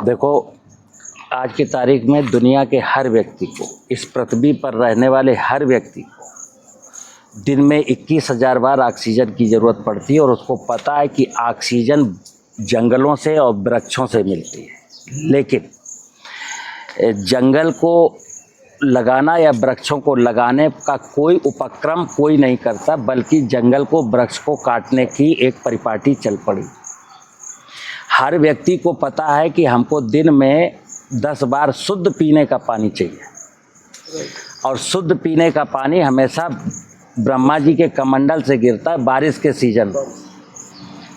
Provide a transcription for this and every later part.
देखो, आज की तारीख में दुनिया के हर व्यक्ति को, इस पृथ्वी पर रहने वाले हर व्यक्ति को दिन में 21,000 बार ऑक्सीजन की ज़रूरत पड़ती है और उसको पता है कि ऑक्सीजन जंगलों से और वृक्षों से मिलती है। लेकिन जंगल को लगाना या वृक्षों को लगाने का कोई उपक्रम कोई नहीं करता, बल्कि जंगल को, वृक्ष को काटने की एक परिपाटी चल पड़ी। हर व्यक्ति को पता है कि हमको दिन में 10 बार शुद्ध पीने का पानी चाहिए और शुद्ध पीने का पानी हमेशा ब्रह्मा जी के कमंडल से गिरता है बारिश के सीजन में।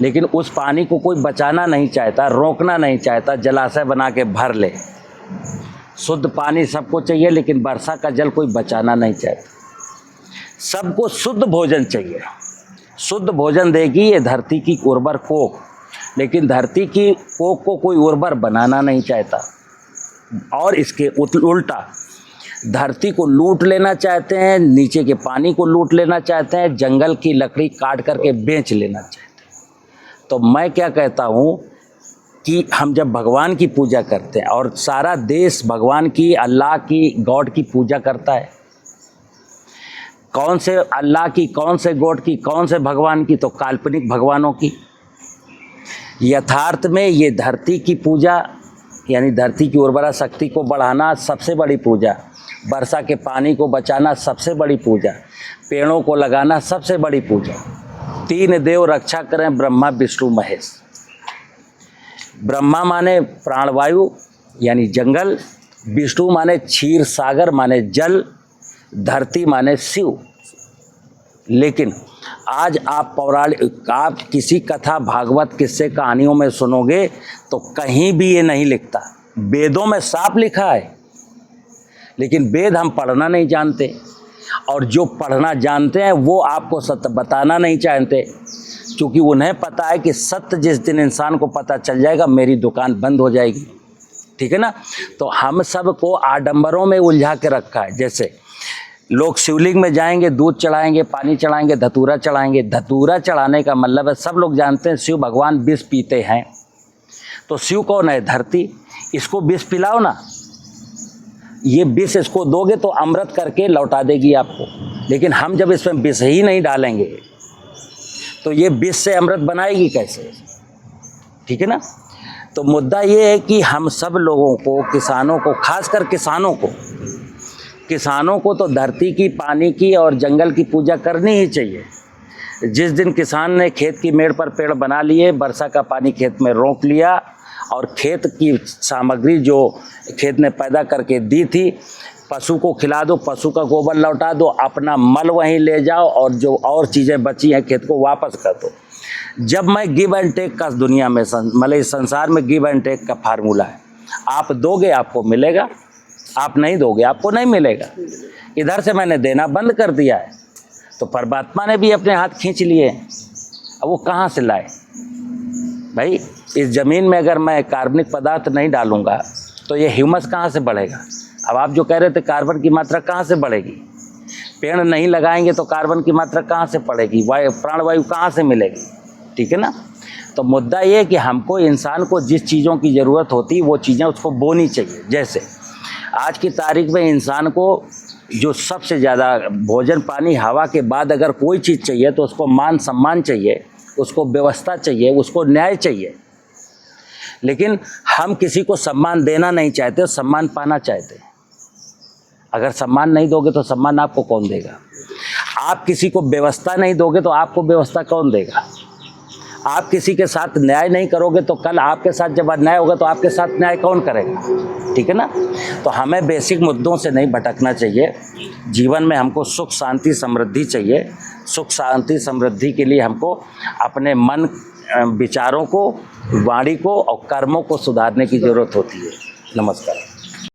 लेकिन उस पानी को कोई बचाना नहीं चाहता, रोकना नहीं चाहता, जलाशय बना के भर ले। शुद्ध पानी सबको चाहिए, लेकिन वर्षा का जल कोई बचाना नहीं चाहता। सबको शुद्ध भोजन चाहिए। शुद्ध भोजन देगी ये धरती की उर्वर कोख, लेकिन धरती की कोख को कोई उर्वर बनाना नहीं चाहता और इसके उल्टा धरती को लूट लेना चाहते हैं, नीचे के पानी को लूट लेना चाहते हैं, जंगल की लकड़ी काट करके बेच लेना चाहते हैं। तो मैं क्या कहता हूँ कि हम जब भगवान की पूजा करते हैं और सारा देश भगवान की, अल्लाह की, गॉड की पूजा करता है, कौन से अल्लाह की, कौन से गॉड की, कौन से भगवान की? तो काल्पनिक भगवानों की। यथार्थ में ये धरती की पूजा, यानी धरती की उर्वरा शक्ति को बढ़ाना सबसे बड़ी पूजा, वर्षा के पानी को बचाना सबसे बड़ी पूजा, पेड़ों को लगाना सबसे बड़ी पूजा। 3 देव रक्षा करें, ब्रह्मा विष्णु महेश। ब्रह्मा माने प्राणवायु यानी जंगल, विष्णु माने क्षीर सागर माने जल, धरती माने शिव। लेकिन आज आप किसी कथा, भागवत, किस्से, कहानियों में सुनोगे तो कहीं भी ये नहीं लिखता। वेदों में साफ लिखा है, लेकिन वेद हम पढ़ना नहीं जानते, और जो पढ़ना जानते हैं वो आपको सत्य बताना नहीं चाहते, क्योंकि उन्हें पता है कि सत्य जिस दिन इंसान को पता चल जाएगा, मेरी दुकान बंद हो जाएगी। ठीक है ना? तो हम सब को आडंबरों में उलझा के रखा है। जैसे लोग शिवलिंग में जाएंगे, दूध चढ़ाएंगे, पानी चढ़ाएंगे, धतूरा चढ़ाएंगे। धतूरा चढ़ाने का मतलब है, सब लोग जानते हैं शिव भगवान विष पीते हैं। तो शिव कौन है? धरती। इसको विष पिलाओ ना, ये विष इसको दोगे तो अमृत करके लौटा देगी आपको। लेकिन हम जब इसमें विष ही नहीं डालेंगे तो ये विष से अमृत बनाएगी कैसे? ठीक है ना? तो मुद्दा ये है कि हम सब लोगों को, किसानों को, खासकर किसानों को तो धरती की, पानी की और जंगल की पूजा करनी ही चाहिए। जिस दिन किसान ने खेत की मेड़ पर पेड़ बना लिए, वर्षा का पानी खेत में रोक लिया और खेत की सामग्री जो खेत ने पैदा करके दी थी, पशु को खिला दो, पशु का गोबर लौटा दो, अपना मल वहीं ले जाओ और जो और चीज़ें बची हैं खेत को वापस कर दो। जब मैं गिव एंड टेक का दुनिया में, मतलब इस संसार में गिव एंड टेक का फार्मूला है। आप दोगे आपको मिलेगा, आप नहीं दोगे आपको नहीं मिलेगा। इधर से मैंने देना बंद कर दिया है तो परमात्मा ने भी अपने हाथ खींच लिए। अब वो कहाँ से लाए भाई? इस ज़मीन में अगर मैं कार्बनिक पदार्थ नहीं डालूंगा तो ये ह्यूमस कहाँ से बढ़ेगा? अब आप जो कह रहे थे कार्बन की मात्रा कहाँ से बढ़ेगी? पेड़ नहीं लगाएंगे तो कार्बन की मात्रा कहाँ से बढ़ेगी? प्राणवायु कहाँ से मिलेगी? ठीक है ना? तो मुद्दा ये है कि हमको, इंसान को जिस चीज़ों की ज़रूरत होती है वो चीज़ें उसको बोनी चाहिए। जैसे आज की तारीख में इंसान को जो सबसे ज़्यादा भोजन, पानी, हवा के बाद अगर कोई चीज़ चाहिए तो उसको मान सम्मान चाहिए, उसको व्यवस्था चाहिए, उसको न्याय चाहिए। लेकिन हम किसी को सम्मान देना नहीं चाहते, सम्मान पाना चाहते हैं। अगर सम्मान नहीं दोगे तो सम्मान आपको कौन देगा? आप किसी को व्यवस्था नहीं दोगे तो आपको व्यवस्था कौन देगा? आप किसी के साथ न्याय नहीं करोगे तो कल आपके साथ जब अन्याय होगा तो आपके साथ न्याय कौन करेगा? ठीक है ना? तो हमें बेसिक मुद्दों से नहीं भटकना चाहिए। जीवन में हमको सुख, शांति, समृद्धि चाहिए। सुख, शांति, समृद्धि के लिए हमको अपने मन, विचारों को, वाणी को और कर्मों को सुधारने की ज़रूरत होती है। नमस्कार।